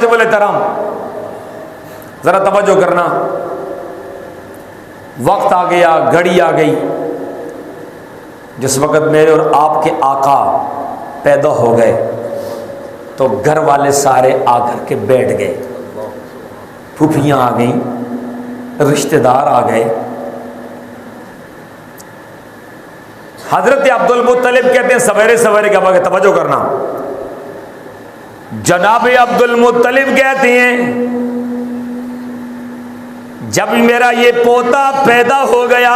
कातिबुल एहतराम, जरा तवज्जो करना, वक्त आ गया, घड़ी आ गई जिस वक्त मेरे और आपके आका पैदा हो गए तो घर वाले सारे आकर के बैठ गए, फूफियाँ आ गई, रिश्तेदार आ गए। हजरत अब्दुल मुत्तलिब कहते हैं सवेरे सवेरे क्या बात, तवज्जो करना, जनाब अब्दुल मुत्तलिब कहते हैं जब मेरा ये पोता पैदा हो गया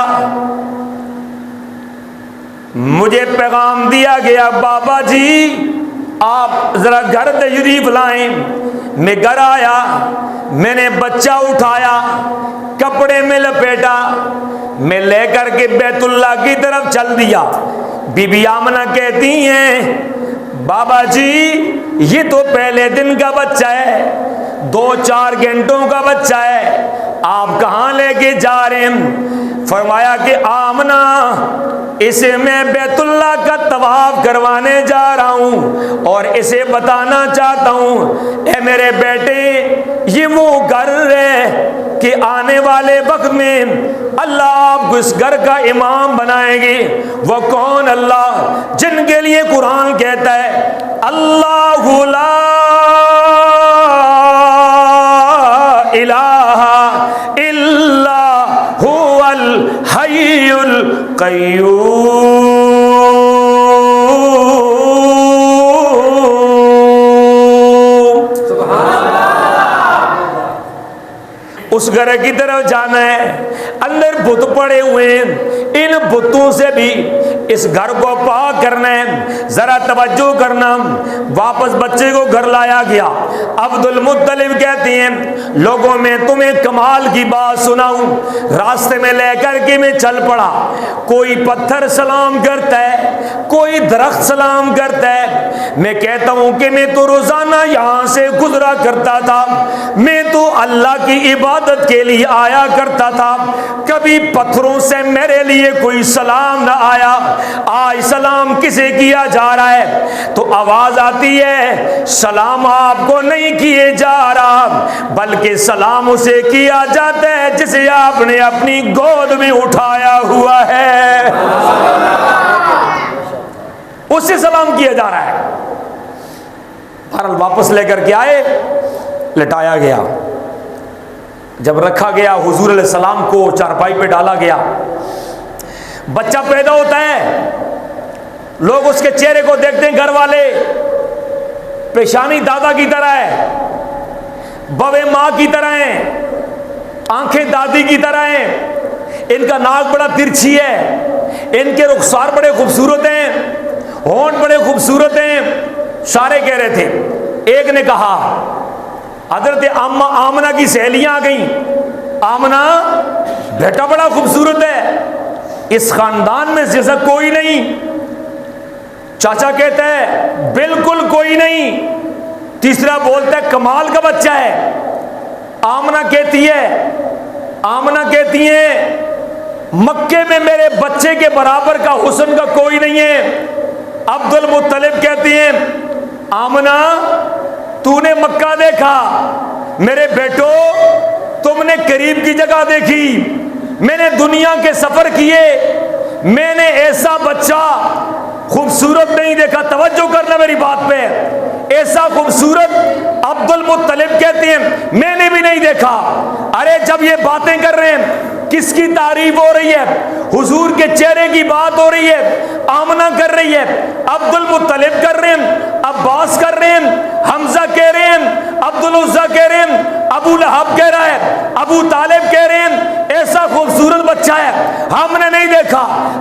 मुझे पैगाम दिया गया, बाबा जी आप जरा घर तशरीफ लाएं। मैं घर आया, मैंने बच्चा उठाया, कपड़े में लपेटा, मैं लेकर के बैतुल्लाह की तरफ चल दिया। बीबी आमना कहती हैं बाबा जी ये तो पहले दिन का बच्चा है, 2-4 घंटों का बच्चा है, आप कहाँ लेके जा रहे हैं? फरमाया कि आमना इसे मैं बैतुल्लाह का तवाफ करवाने जा रहा हूँ और इसे बताना चाहता हूँ, ए मेरे बेटे ये वो घर है कि आने वाले वक्त में अल्लाह आपको इस घर का इमाम बनाएंगे। वो कौन? अल्लाह जिनके लिए कुरान कहता है अल्लाहु ला इलाहा इल्ला हुवल हय्युल क़य्यूम। उस घर की तरफ जाना है, अंदर बुत पड़े हुए हैं, इन बुतों से भी इस घर को पाक करना है। जरा तवज्जो करना, वापस बच्चे को घर लाया गया। अब्दुल मुत्तलिब कहते हैं लोगों में तुम्हें कमाल की बात सुनाऊं, रास्ते में लेकर के मैं चल पड़ा, कोई पत्थर सलाम करता है, कोई दरख्त सलाम करता है। मैं कहता हूं कि मैं तो रोजाना यहां से गुजरा करता था, मैं तो अल्लाह की इबादत के लिए आया करता था, कभी पत्थरों से मेरे लिए कोई सलाम ना आया। आज सलाम किसे किया जा रहा है? तो आवाज आती है सलाम आपको नहीं किए जा रहा, बल्कि सलाम उसे किया जाता है जिसे आपने अपनी गोद में उठाया हुआ है, उससे सलाम किया जा रहा है। बहरहाल वापस लेकर के आए, लटाया गया, जब रखा गया हुजूर अलैहि सलाम को चारपाई पे डाला गया, बच्चा पैदा होता है, लोग उसके चेहरे को देखते हैं, घर वाले, पेशानी दादा की तरह है, बवे माँ की तरह है, आंखें दादी की तरह हैं, इनका नाक बड़ा तिरछी है, इनके रुखसार बड़े खूबसूरत हैं, होंठ बड़े खूबसूरत हैं। सारे कह रहे थे। एक ने कहा हजरत आमना की सहेलियां आ गई, आमना बेटा बड़ा खूबसूरत है, इस खानदान में जैसा कोई नहीं। चाचा कहता है बिल्कुल कोई नहीं। तीसरा बोलता है कमाल का बच्चा है। आमना कहती है मक्के में मेरे बच्चे के बराबर का हुस्न का कोई नहीं है। अब्दुल मुत्तलिब कहती हैं आमना तूने मक्का देखा, मेरे बेटो तुमने करीब की जगह देखी, मैंने दुनिया के सफर किए, मैंने ऐसा बच्चा खूबसूरत नहीं देखा। तवज्जो करना मेरी बात पे, ऐसा खूबसूरत अब्दुल मुत्तलिब कहते हैं मैंने भी नहीं देखा। अरे जब ये बातें कर रहे हैं किसकी तारीफ हो रही है? हुजूर के चेहरे की बात हो रही है। आमना कर रही है, अब्दुल मुत्तलिब कर रहे हैं, अब्बास कर रहे हैं, हमजा कह रहे हैं, अब्दुल उज़्ज़ा कह रहे हैं, अबू लहब कह रहा है, अबू तालिब कह रहे हैं ऐसा खूबसूरत बच्चा है हमने नहीं देखा।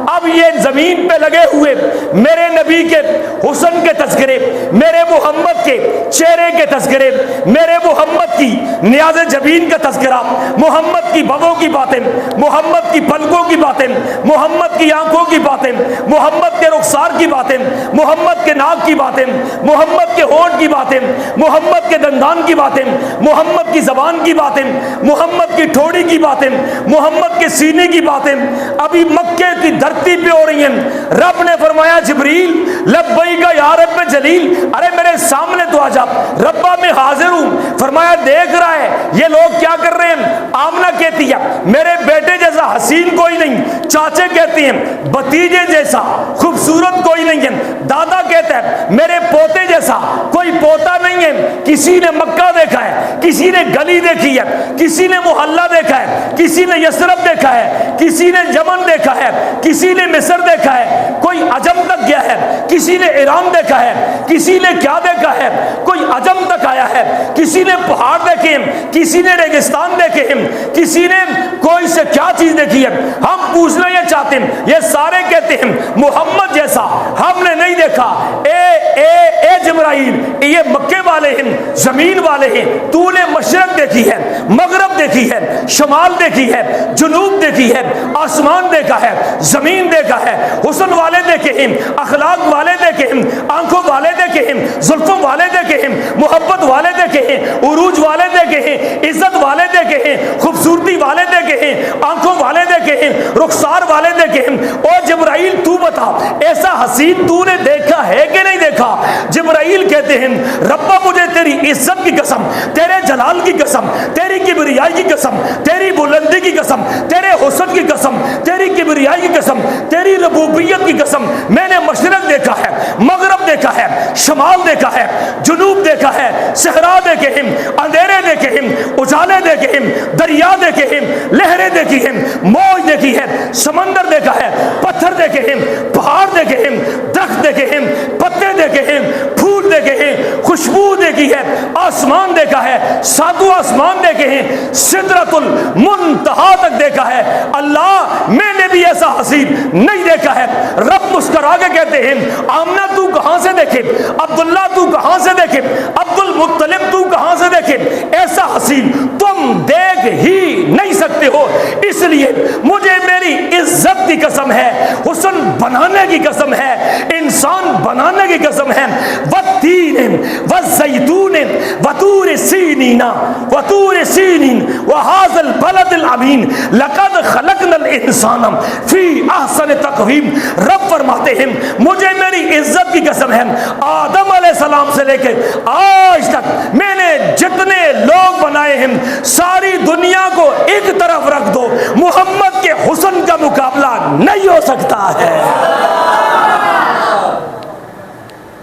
अब ये जमीन पे लगे हुए मेरे नबी के हुस्न के तस्करे, मेरे मोहम्मद के चेहरे के तस्करे, मेरे मोहम्मद की नियाज़ जबीन का तज़किरा, मोहम्मद की बदों की बातें, मोहम्मद की पलकों की बातें, मोहम्मद की आंखों की बातें, मोहम्मद के रुखसार की बातें, मोहम्मद के नाक की बातें, मोहम्मद के होंठ की बातें, मोहम्मद के दंदान की बातें, मोहम्मद की ज़बान की बातें, मोहम्मद की ठोड़ी की बातें, मोहम्मद के सीने की बातें अभी मक्के की धरती पे हो रही हैं। रब ने फरमाया जिब्रील लब्बैका या रब्ब जलील, अरे मेरे सामने तो आ जा, रब्बा मैं हाजिर हूँ। फरमाया देख रहा है ये लोग क्या कर रहे हैं। आमना कहती है मेरे बेटे जैसा हसीन कोई नहीं, चाचे कहते हैं भतीजे जैसा खूबसूरत कोई नहीं है, दादा कहता है मेरे पोते जैसा कोई पोता नहीं है। किसी ने मक्का देखा है, किसी ने गली देखी है, किसी ने मोहल्ला देखा है, किसी ने यसरब देखा है, किसी ने यमन देखा है, किसी ने मिस्र देखा है, कोई अजम तक गया है, किसी ने ईरान देखा है, किसी ने क्या देखा है, कोई अजम तक आया है, किसी ने पहाड़ देखे हैं, किसी ने रेगिस्तान देखे हैं, किसी ने कोई से क्या चीज देखी है। हम पूछना ये चाहते हैं, ये सारे कहते हैं मोहम्मद जैसा हमने नहीं देखा। ए जिब्राइल ये मक्के वाले हैं, जमीन वाले हैं, तूने मशरक देखी है, मगरब देखी है, शमाल देखी है, जुनूब देखी है, आसमान देखा है, जमीन देखा है, हुस्न वाले देखे हैं, अखलाक वाले देखे हैं, आंखों वाले देखे हैं, जुल्फों वाले देखे हैं, मोहब्बत वाले देखे हैं, उरूज वाले देखे हैं, इज्जत वाले देखे हैं, खूबसूरती वाले देखे हैं, आंखों वाले देखे हैं, रुखसार वाले देखे हैं। ओ जिब्राइल तू बता ऐसा हसीन तूने देखा है कि नहीं देखा। जिब्राइल कहते हैं रब्बा मुझे तेरी इज्जत की कसम, तेरे जलाल की कसम, तेरी किबरियाई की कसम, तेरी बुलंदी की कसम, तेरे हुस्न की कसम, तेरी किबरियाई की कसम, तेरी रबूबियत की कसम, मैंने मशरक देखा है, मगरब देखा है, शमाल देखा है, जुनूब देखा है, सहरा देखे हैं, अंधेरे देखे हैं, उजाले देखे हैं, दरिया देखे हैं, लहरें देखी हैं, मौज देखी है, समंदर देखा है, पत्थर देखे हैं, पहाड़ देखे हैं, दरख्त देखे हैं, पत्ते देखे हैं, फूल देखे हैं, खुशबू देखी है, आसमान देखा है, सातों आसमान देखे हैं, सिदरतुल मुंतहा तक देखा है। अल्लाह मैंने भी ऐसा हसीन नहीं देखा है। रब मुस्कुरा के कहते हैं आमना तू कहां से देखे, अब्दुल्ला तू कहां से देखे, अब्दुल मुत्तलिब तू कहां से देखे, ऐसा हसीन तुम देख ही नहीं सकते हो। इसलिए मुझे मेरी इज्जत की कसम है, हुस्न बनाने की कसम है, इंसान बनाने की कसम है, वत्तीन वज़ैतून वतूर सीनीना वतूर सीनीन वहाज़ल बलदिल अमीन लक़द खलक़नल इंसान फी अहसन तक़वीम। रब फरमाते हैं मुझे मेरी इज्जत की कसम है, आदम अलैहिस्सलाम से लेकर आज तक मैंने जितने लोग बनाए हैं सारी दुनिया को एक तरफ रख दो, मोहम्मद के हुस्न का मुकाबला नहीं हो सकता है।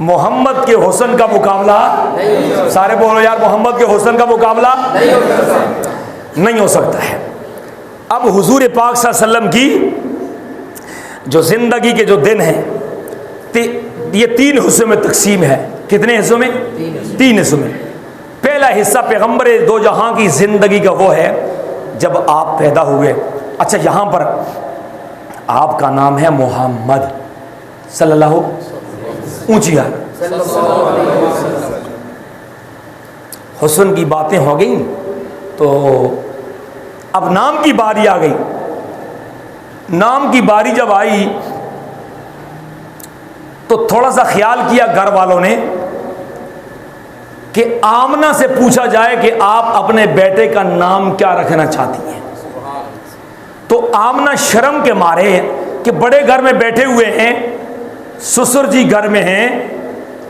मोहम्मद के हुस्न का मुकाबला नहीं, सारे बोलो यार मोहम्मद के हुस्न का मुकाबला नहीं हो सकता है। अब हुजूर पाक सल्लल्लाहु अलैहि वसल्लम की जो जिंदगी के जो दिन हैं ये 3 हिस्सों में तकसीम है। कितने हिस्सों में? 3 हिस्सों में। पहला हिस्सा पैगंबर दो जहां की जिंदगी का वो है जब आप पैदा हुए। अच्छा यहाँ पर आपका नाम है मोहम्मद सल्लल्लाहु, ऊंची आ, हुस्न की बातें हो गई तो अब नाम की बारी आ गई। नाम की बारी जब आई तो थोड़ा सा ख्याल किया घर वालों ने कि आमना से पूछा जाए कि आप अपने बेटे का नाम क्या रखना चाहती हैं। तो आमना शर्म के मारे कि बड़े घर में बैठे हुए हैं, ससुर जी घर में हैं,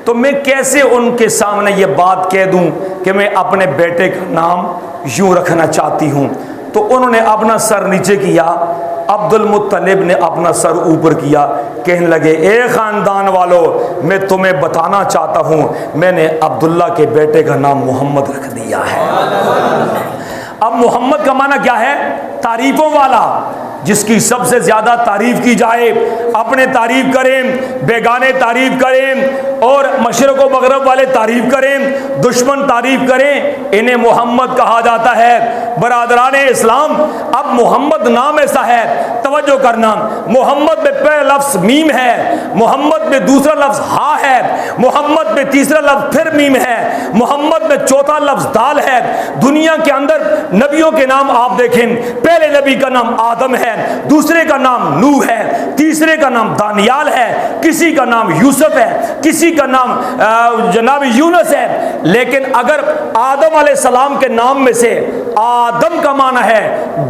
तो मैं कैसे उनके सामने ये बात कह दूं कि मैं अपने बेटे का नाम यूं रखना चाहती हूं। तो उन्होंने अपना सर नीचे किया, अब्दुल मुत्तलिब ने अपना सर ऊपर किया, कहने लगे ए ख़ानदान वालों मैं तुम्हें बताना चाहता हूँ मैंने अब्दुल्ला के बेटे का नाम मोहम्मद रख दिया है। अब मोहम्मद का माना क्या है? तारीफ़ों वाला, जिसकी सबसे ज़्यादा तारीफ़ की जाए। अपने तारीफ़ करें, बेगाने तारीफ़ करें और मशरक़ व मग़रब वाले तारीफ़ करें, दुश्मन तारीफ़ करें, इन्हें मोहम्मद कहा जाता है। बरादरान इस्लाम, अब मोहम्मद नाम ऐसा है, तवज्जो करना, मोहम्मद में पहला लफ्ज मीम है, मोहम्मद में दूसरा लफ्ज हा है, मोहम्मद में तीसरा लफ्ज फिर मीम है, मोहम्मद में चौथा लफ्ज दाल है। दुनिया के अंदर नबियों के नाम आप देखें, पहले नबी का नाम आदम है, दूसरे का नाम नूह है, तीसरे का नाम दानियाल है, किसी का नाम यूसुफ है, किसी का नाम जनाब यूनुस है। लेकिन अगर आदम अलैहिस्सलाम के नाम में से आदम का माना है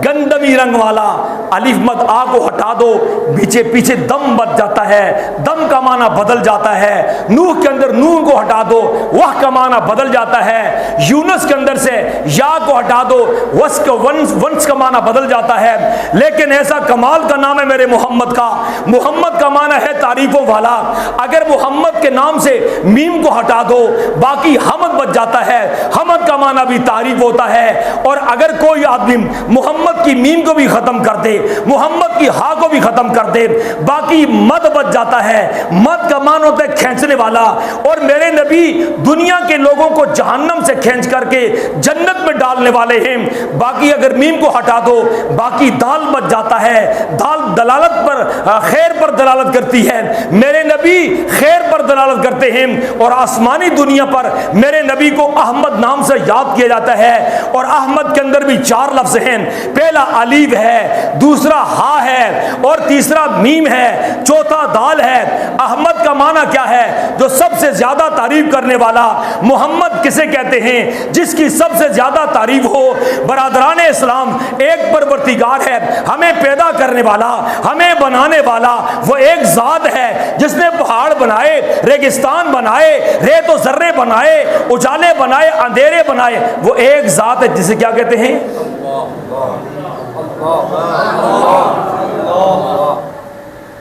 गंदमी रंग वाला, अलिफ मद आ को हटा दो, पीछे पीछे दम बच जाता है, दम का माना बदल जाता है। नूह के अंदर नूह को हटा दो, वह का माना बदल जाता है। यूनुस के अंदर से या को हटा दो, वंश का माना बदल जाता है। लेकिन ऐसा कमाल का नाम है मेरे मोहम्मद का, मोहम्मद का माना है तारीफों वाला। अगर मोहम्मद के नाम से मीम को हटा दो, बाकी हमद बच जाता है, हमद का माना भी तारीफ होता है। और अगर कोई आदमी मोहम्मद की मीम को भी खत्म कर दे, मोहम्मद की हा को भी खत्म कर दे, बाकी मद बच जाता है। मद का मान होता है खींचने वाला। और मेरे नबी दुनिया के लोगों को जहन्नम से खींच करके जन्नत में डालने वाले हैं। बाकी अगर मीम को हटा दो, बाकी दाल बच जाता है। दाल दलालत पर, खैर पर दलालत करती है। मेरे नबी खैर पर दलालत करते हैं। और आसमानी दुनिया पर मेरे नबी को अहमद नाम से याद किया जाता है। और अहमद के अंदर भी 4 लफ्ज हैं, पहला अलीफ है, दूसरा हा है, और तीसरा मीम है, चौथा दाल है। अहमद का माना क्या है? जो सबसे ज्यादा तारीफ करने वाला। मोहम्मद किसे कहते हैं? जिसकी सबसे ज्यादा तारीफ हो। बरादरान इस्लाम, एक परवरदिगार है, हमें पैदा करने वाला, हमें बनाने वाला वो एक ज़ात है जिसने पहाड़ बनाए, रेगिस्तान बनाए, रेत और जर्रे बनाए, उजाले बनाए, अंधेरे बनाए। वो एक ज़ात है जिसे क्या कहते हैं?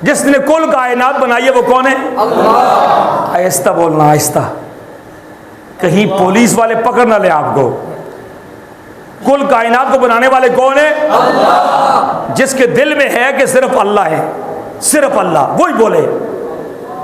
जिसने कुल कायनात बनाई है वो कौन है? अल्लाह। आहिस्ता बोलना, आहिस्ता, कहीं पुलिस वाले पकड़ ना ले आपको। कुल कायनात को बनाने वाले कौन है? अल्लाह। जिसके दिल में है कि सिर्फ अल्लाह है, सिर्फ अल्लाह, वही बोले।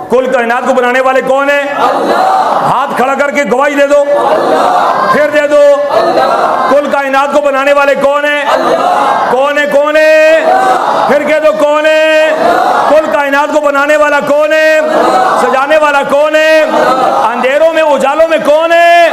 कुल कायनात को बनाने वाले कौन है? अल्लाह। हाथ खड़ा करके गवाही दे दो, अल्लाह। फिर दे दो, अल्लाह। कुल कायनात को बनाने वाले कौन है? अल्लाह। कौन है? कौन है? अल्लाह। फिर कह दो कौन है? अल्लाह। कुल कायनात को बनाने वाला कौन है? अल्लाह। सजाने वाला कौन है? अल्लाह। अंधेरों में उजालों में कौन है?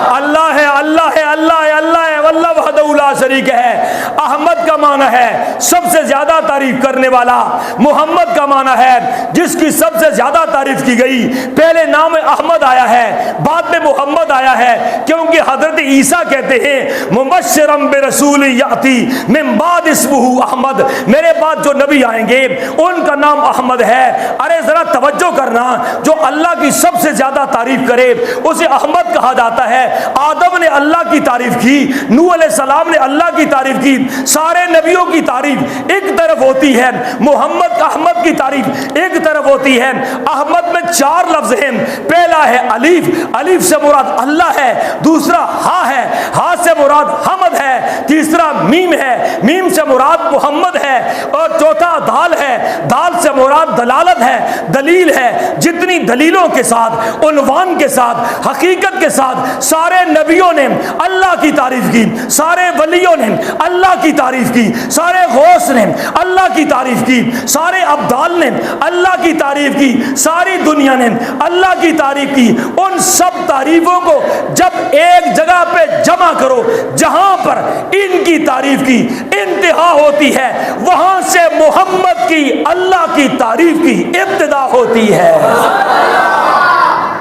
अल्लाह है, अल्लाह है, अल्लाह है, अल्लाह है, वल्लाह वहदहू ला शरीक है। अहमद का माना है सबसे ज्यादा तारीफ करने वाला। मोहम्मद का माना है जिसकी सबसे ज्यादा तारीफ की गई। पहले नाम अहमद आया है, बाद में मोहम्मद आया है, क्योंकि हजरत ईसा कहते हैं मुबश्शिरम बिरसूल याती मिन बाद इस्मुहु अहमद, मेरे बाद जो नबी आएंगे उनका नाम अहमद है। अरे जरा तवज्जो करना, जो अल्लाह की सबसे ज्यादा तारीफ करे उसे अहमद कहा जाता है। आदम ने अल्लाह की तारीफ की, नूह अलैहिस्सलाम ने अल्लाह की तारीफ की, सारे नबियों की तारीफ एक तरफ होती है, मोहम्मद अहमद की तारीफ एक तरफ होती है। अहमद में 4 लफ्ज हैं। पहला है अलीफ, अलीफ से मुराद अल्लाह है, दूसरा हा है, हा से मुराद हमद है, तीसरा मीम है, मीम से मुराद मोहम्मद है, और चौथा दाल है, दाल से मुराद दलालत है, दलील है। जितनी दलीलों के साथ, उन्वान के साथ, हकीकत के साथ सारे नबियों ने अल्लाह की तारीफ की, सारे वलियों ने अल्लाह की तारीफ की, सारे गौस ने अल्लाह की तारीफ की, सारे अब्दाल ने अल्लाह की तारीफ की, सारी दुनिया ने अल्लाह की तारीफ की। उन सब तारीफों को जब एक जगह पे जमा करो, जहां पर इनकी तारीफ की इंतहा होती है, वहां से मोहम्मद की अल्लाह की तारीफ की इब्तिदा होती है।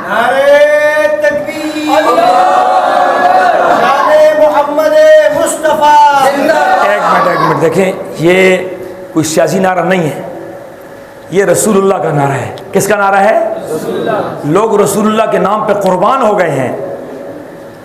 नारे तकबीर, शाने मोहम्मद मुस्तफा। एक मिनट देखें, ये कोई सियासी नारा नहीं है, ये रसूलुल्लाह का नारा है। किसका नारा है? रसूलुल्लाह। लोग रसूलुल्लाह के नाम पे कुर्बान हो गए हैं।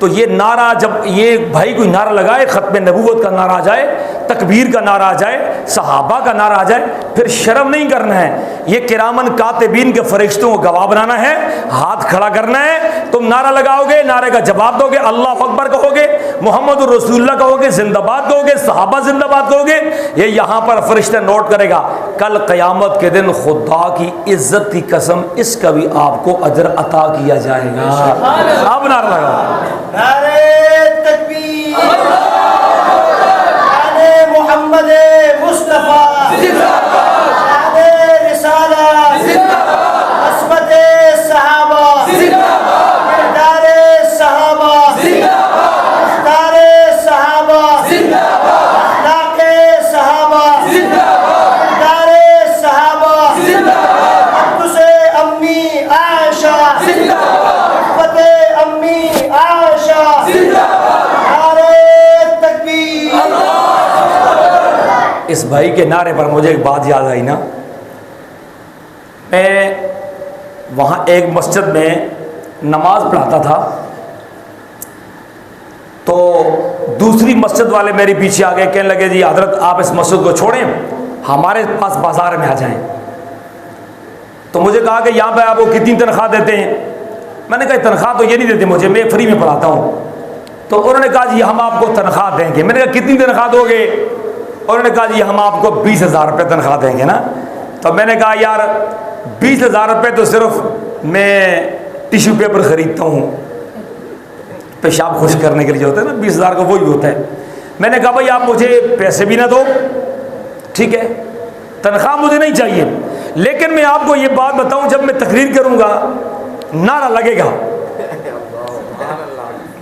तो ये नारा, जब ये भाई कोई नारा लगाए, खत्म नबूवत का नारा आ जाए, तकबीर का नारा आ जाए, सहाबा का नारा आ जाए, फिर शर्म नहीं करना है। ये किरामन कातिबीन के फरिश्तों को गवाह बनाना है, हाथ खड़ा करना है। तुम नारा लगाओगे, नारे का जवाब दोगे, अल्लाह अकबर कहोगे, मोहम्मद रसूलुल्लाह कहोगे, जिंदाबाद कहोगे, सहाबा जिंदाबाद कहोगे। ये यहाँ पर फरिश्ता नोट करेगा। कल क़यामत के दिन खुदा की इज्जत की कसम, इसका भी आपको अजर अता किया जाएगा। अब नारा लगाओ। नारे तकबीर, शाने मोहम्मद इस भाई के नारे पर मुझे एक बात याद आई ना। मैं वहाँ एक मस्जिद में नमाज पढ़ाता था, तो दूसरी मस्जिद वाले मेरे पीछे आ गए, कहने लगे जी हजरत आप इस मस्जिद को छोड़ें, हमारे पास बाजार में आ जाएं। तो मुझे कहा कि यहाँ पे आपको कितनी तनख्वाह देते हैं? मैंने कहा तनख्वाह तो ये नहीं देते मुझे, मैं फ्री में पढ़ाता हूँ। तो उन्होंने कहा जी हम आपको तनख्वाह देंगे। मैंने कहा कितनी तनख्वाह दोगे? उन्होंने कहा जी हम आपको 20,000 रुपये तनख्वाह देंगे ना। तो मैंने कहा यार 20,000 रुपये तो सिर्फ मैं टिश्यू पेपर ख़रीदता हूँ, पेशाब खुश करने के लिए होता है ना, 20,000 का वही होता है। मैंने कहा भाई आप मुझे पैसे भी ना दो, ठीक है, तनख्वाह मुझे नहीं चाहिए, लेकिन मैं आपको ये बात बताऊं, जब मैं तकरीर करूंगा नारा लगेगा,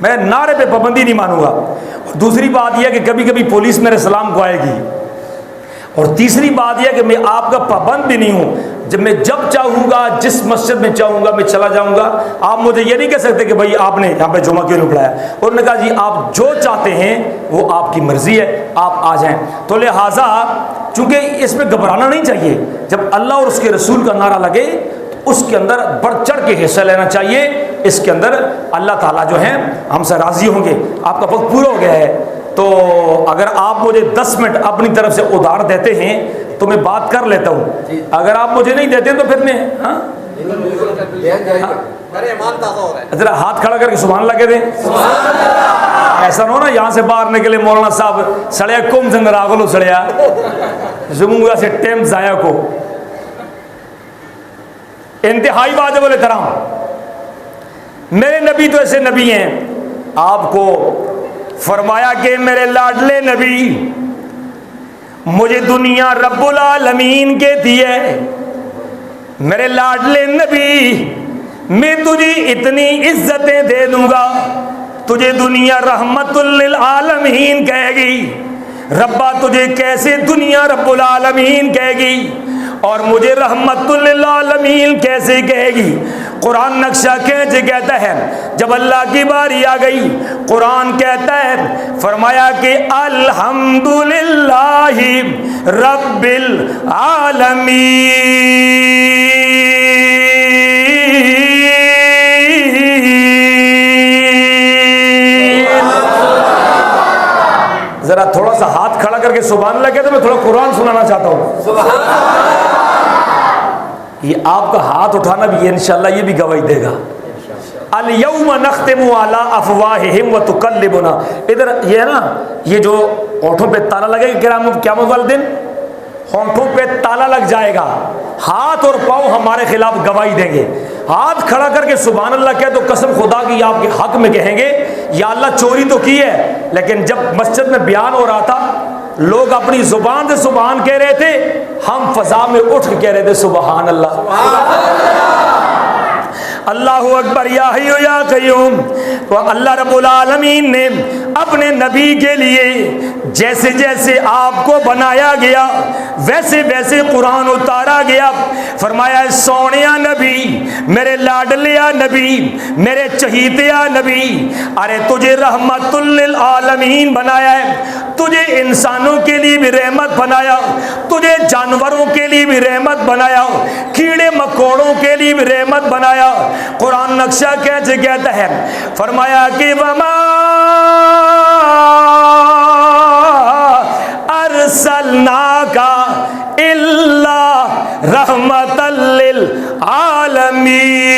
मैं नारे पे पाबंदी नहीं मानूंगा। और दूसरी बात यह कि कभी कभी पुलिस मेरे सलाम को आएगी। और तीसरी बात यह कि मैं आपका पाबंद भी नहीं हूँ, जब चाहूँगा जिस मस्जिद में चाहूँगा मैं चला जाऊँगा। आप मुझे ये नहीं कह सकते कि भाई आपने यहाँ पे जुमा क्यों नहीं पढ़ाया। उन्होंने कहा जी आप जो चाहते हैं वो आपकी मर्ज़ी है, आप आ जाएं। तो लिहाजा चूँकि इसमें घबराना नहीं चाहिए, जब अल्लाह और उसके रसूल का नारा लगे तो उसके अंदर बढ़ चढ़ के हिस्सा लेना चाहिए। इसके अंदर अल्लाह ताला जो है हमसे राज़ी होंगे। आपका वक्त पूरा हो गया है, तो अगर आप मुझे 10 मिनट अपनी तरफ से उधार देते हैं तो मैं बात कर लेता हूँ। अगर आप मुझे नहीं देते तो फिर मैं जरा हाथ खड़ा करके सुभान अल्लाह कह दें। ऐसा ना हो ना यहाँ से बाहर निकले मौलाना साहब सड़िया कुम जंगर आगलो सड़िया जुमूंगा से टेम जाया को। इंतहाई वाजिब अल एहतराम मेरे नबी तो ऐसे नबी हैं, आपको फरमाया कि मेरे लाडले नबी मुझे दुनिया रब्बुल आलमीन कहती है। मेरे लाडले नबी मैं तुझे इतनी इज्जतें दे दूंगा, तुझे दुनिया रहमतुल लिल आलमीन कहेगी। रब्बा तुझे कैसे दुनिया रब्बुल आलमीन कहेगी और मुझे रहमतुल लिल आलमीन कैसे कहेगी? कुरान नक्शा कैसे कहता है, जब अल्लाह की बारी आ गई कुरान कहता है, फरमाया कि अल्हम्दुलिल्लाहि रब्बिल आलमीन। जरा थोड़ा सा हाथ खड़ा करके सुभान अल्लाह कहते, मैं थोड़ा कुरान सुनाना चाहता हूँ। ये आपका हाथ उठाना भी इंशाअल्लाह ये भी गवाही देगा। अल यौम नख्तिमु अला अफवाहिहिम व तुकल्लिमुना। इधर ये है ना, ये जो होठों पे ताला लगेगा क़यामत वाले दिन, होठों पे ताला लग जाएगा, हाथ और पाँव हमारे खिलाफ गवाही देंगे। हाथ खड़ा करके सुभान अल्लाह कहे तो कसम खुदा की आपके हक में कहेंगे, या अल्लाह चोरी तो की है, लेकिन जब मस्जिद में बयान हो रहा था लोग अपनी जुबान से सुभान कह रहे थे, हम फजा में उठ के कह रहे थे सुभान अल्लाह। अल्लाहु अकबर या हय्यु या क़य्यूम। तो अल्लाह रब्बुल आलमीन ने अपने नबी के लिए जैसे जैसे आपको बनाया गया वैसे वैसे कुरान उतारा गया। फरमाया सोनिया नबी, मेरे लाडलिया नबी, मेरे चहीतिया नबी, अरे तुझे रहमतुल लिल आलमीन बनाया है, तुझे इंसानों के लिए भी रहमत बनाया, तुझे जानवरों के लिए भी रहमत बनाया, कीड़े मकोड़ों के लिए भी रहमत बनाया। कुरान नक्शा कैसे कहता है, फरमाया कि वमा अरसलनाका इल्ला रहमतल लिल आलमीन।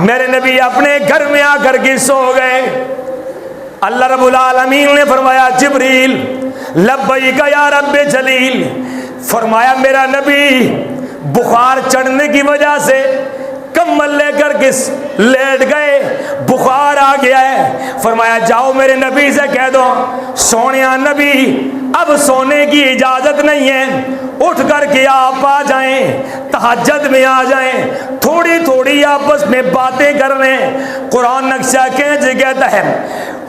मेरे नबी अपने घर में आकर के सो गए। अल्लाह रब्बुल आलमीन ने फरमाया जिब्रील लब्बैका या रब्बे जलील। फरमाया मेरा नबी बुखार चढ़ने की वजह से कम्बल लेकर के लेट गए, बुखार आ गया है। फरमाया जाओ मेरे नबी से कह दो सोनिया नबी अब सोने की इजाजत नहीं है, उठ करके आप आ जाएं, तहज्जुद में आ जाएं, थोड़ी थोड़ी आपस में बातें कर रहे हैं। कुरान नक्शा कैसे कहता है,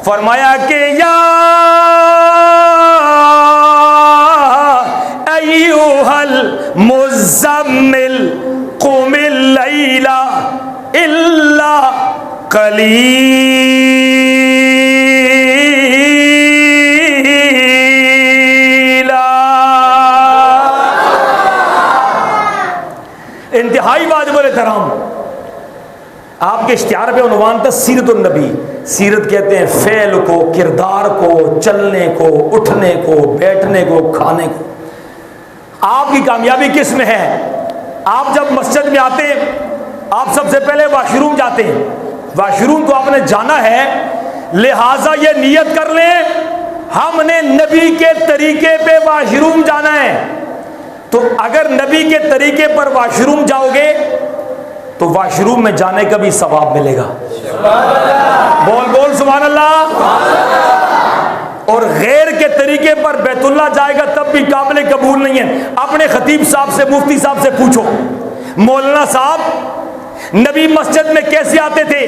फरमाया कि या अय्युहल मुज़म्मिल कुमिल लैला इल्ला कलीला। इंतहाई वाजिब एहतराम, आपके इश्तिहार पे उन्वान था सीरतुन नबी। सीरत कहते हैं फ़ेल को, किरदार को, चलने को, उठने को, बैठने को, खाने को। आपकी कामयाबी किस में है? आप जब मस्जिद में आते हैं, आप सबसे पहले वाशरूम जाते हैं। वाशरूम को आपने जाना है, लिहाजा ये नियत कर लें हमने नबी के तरीके पे वाशरूम जाना है। तो अगर नबी के तरीके पर वाशरूम जाओगे तो वाशरूम में जाने का भी सवाब मिलेगा। बोल बोल सुभान अल्लाह। और गैर के तरीके पर बैतुल्लाह जाएगा तब भी काबिल कबूल नहीं है। अपने खतीब साहब से, मुफ्ती साहब से पूछो, मौलाना साहब नबी मस्जिद में कैसे आते थे,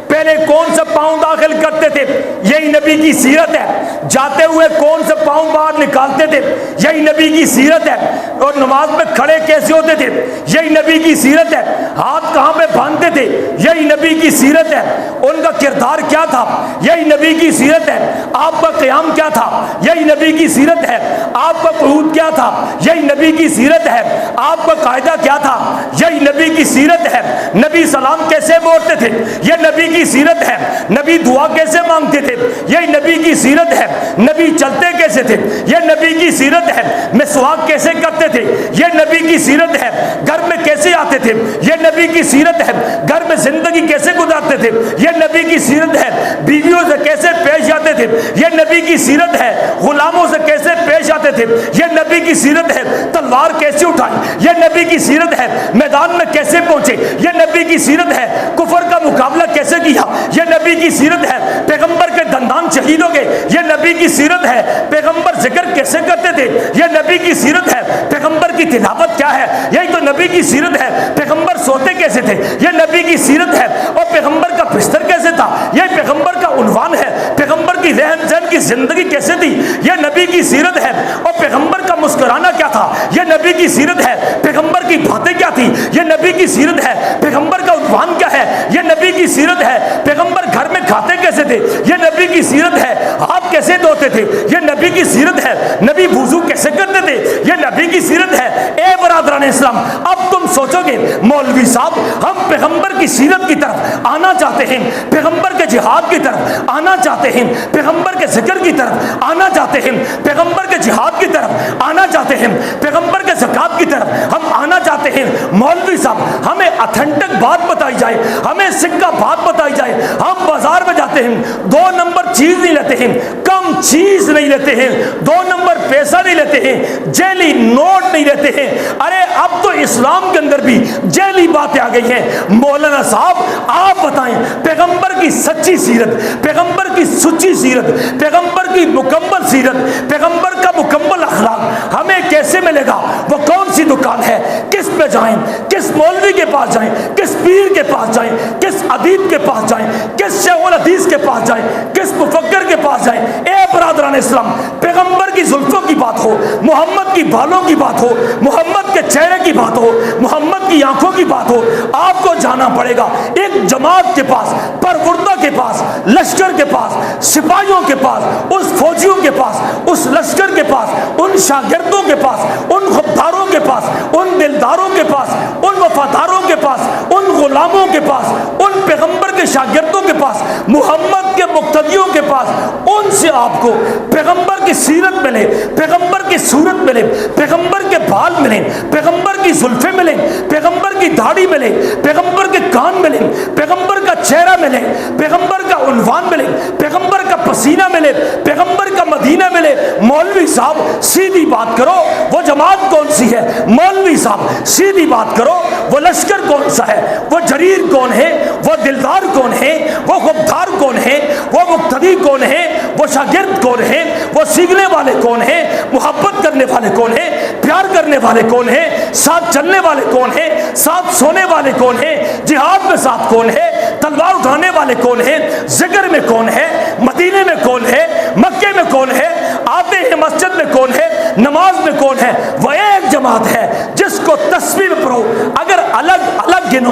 पहले कौन सा पांव दाखिल करते थे? यही नबी की सीरत है। जाते हुए कौन सा पांव बाहर निकालते थे? यही नबी की सीरत है। और नमाज में खड़े कैसे होते थे? यही नबी की सीरत है। हाथ कहां पे बांधते थे? यही नबी की सीरत है। उनका किरदार क्या था? यही नबी की सीरत है। आपका क़याम क्या था? यही नबी की सीरत है। आपका क़ुऊद क्या था? यही नबी की सीरत है। आपका कायदा क्या था? यही नबी की सीरत है। नबी सलाम कैसे बोलते थे? यह नबी की सीरत है। नबी दुआ कैसे मांगते थे? यही नबी की सीरत है। नबी चलते कैसे थे? यह नबी की सीरत है। मिसवाक कैसे करते थे? यह नबी की सीरत है। घर में कैसे आते थे? यह नबी की सीरत है। घर में जिंदगी कैसे गुजारते थे? यह नबी की सीरत है। बीवियों से कैसे पेश आते थे? यह नबी की सीरत है। गुलामों से कैसे पेश आते थे? यह नबी की सीरत है। तलवार कैसे उठाई? यह नबी की सीरत है। मैदान में कैसे पहुंचे? यह नबी की सीरत है। कुफर का मुकाबला कैसे किया? यह नबी की सीरत है। पैगंबर के दंदान शहीद हो गए, यह नबी की सीरत है। पैगंबर जिक्र कैसे करते थे? यह नबी की सीरत है। पैगंबर की तिलावत क्या है? यही तो नबी की सीरत है। पैगंबर सोते कैसे थे? यह नबी की सीरत है। और पैगंबर का बिस्तर कैसे था? यह पैगंबर का उन्वान है। पैगंबर की रहन सहन की जिंदगी कैसे थी? यह नबी की सीरत है। और पैगंबर का मुस्कुराना क्या था? यह नबी की सीरत है। पैगंबर की बातें क्या थी? यह नबी की सीरत है। पैगंबर का उन्वान क्या है? यह नबी की सीरत है। पैगंबर घर में खाते कैसे थे? यह नबी की सीरत है। हाथ कैसे धोते थे? यह नबी की सीरत है। नबी वुजू कैसे करते थे? यह नबी की सीरत है। ए बरादरान इस्लाम, अब तुम सोचोगे मौलवी साहब हम पैगंबर की सीरत की तरफ आना चाहते हैं, पैगंबर के जिहाद की तरफ आना चाहते हैं, पैगंबर के जिक्र की तरफ आना चाहते हैं, पैगंबर के जिहाद की तरफ आना चाहते हैं, पैगंबर के ज़कात की तरफ हम आना चाहते हैं। मौलवी साहब हमें ऑथेंटिक बात बताई जाए, हमें सिक्का बात बताई जाए। हम बाजार में जाते हैं, 2 नंबर चीज नहीं लेते हैं, कम चीज नहीं लेते हैं, 2 नंबर पैसा नहीं लेते हैं, जेली नोट नहीं लेते हैं। अरे अब तो इस्लाम के अंदर भी जेली बातें आ गई हैं। मौलाना साहब आप बताएं, पैगंबर की सच्ची सीरत, पैगंबर की सच्ची सीरत, पैगंबर की मुकम्मल सीरत, पैगंबर का मुकम्मल अखलाक हमें कैसे मिलेगा? वो कौन सी दुकान है? किस पे जाएं? किस मौलवी के पास जाएं? किस पीर के पास जाएं? किस अदीब के पास जाएं? किस शेखुल हदीस के पास जाएं? किस मुफक्किर के पास जाएं? ए बरादरान इस्लाम, पैगंबर की जुल्फों की बात हो, मोहम्मद की बालों की बात हो, मोहम्मद के चेहरे की बात हो, मोहम्मद की आंखों की बात हो, आपको जाना पड़ेगा एक जमात के पास, परवुर्दा के पास, लश्कर के पास, सिपाहियों के पास, उस फौजियों के पास, उस लश्कर के पास, उन शागिर्दों के पास, उन खुददारों के पास, उन दिलदारों के पास, उन वफादारों के पास, उन गुलामों के पास, उन पैगंबर के शागिर्दों के पास, मोहम्मद के मुक्तदियों के पास, उनसे आपको पैगंबर की सीरत मिले, पैगंबर की सूरत मिले, पैगंबर के बाल मिले, पैगंबर की जुल्फे मिले, पैगंबर की दाढ़ी मिले, पैगंबर के कान मिले, पैगंबर का चेहरा मिले, पैगंबर का उन्वान मिले, पैगंबर का पसीना मिले, पैगंबर का मदीना मिले। मौलवी साहब सीधी बात करो, वो जमात कौन सी है? मौलवी साहब सीधी बात करो, वो लश्कर कौन सा है? वो जरीर कौन है? वो दिलदार कौन है? वो खुबदार कौन है? वो मुक्तदी कौन है? वो शागिर्द कौन है? वो सीखने वाले कौन है? मोहब्बत करने वाले कौन है? प्यार करने वाले कौन है? साथ चलने वाले कौन है? साथ सोने वाले कौन है? जिहाद में साथ कौन है? तलवार उठाने वाले कौन है? जिक्र में कौन है? मदीने में कौन है? मक्के में कौन है? आते हैं मस्जिद में कौन है? नमाज में कौन है? वह एक जमात है जिसको तस्बीह में पढ़ो, अगर अलग अलग गिनो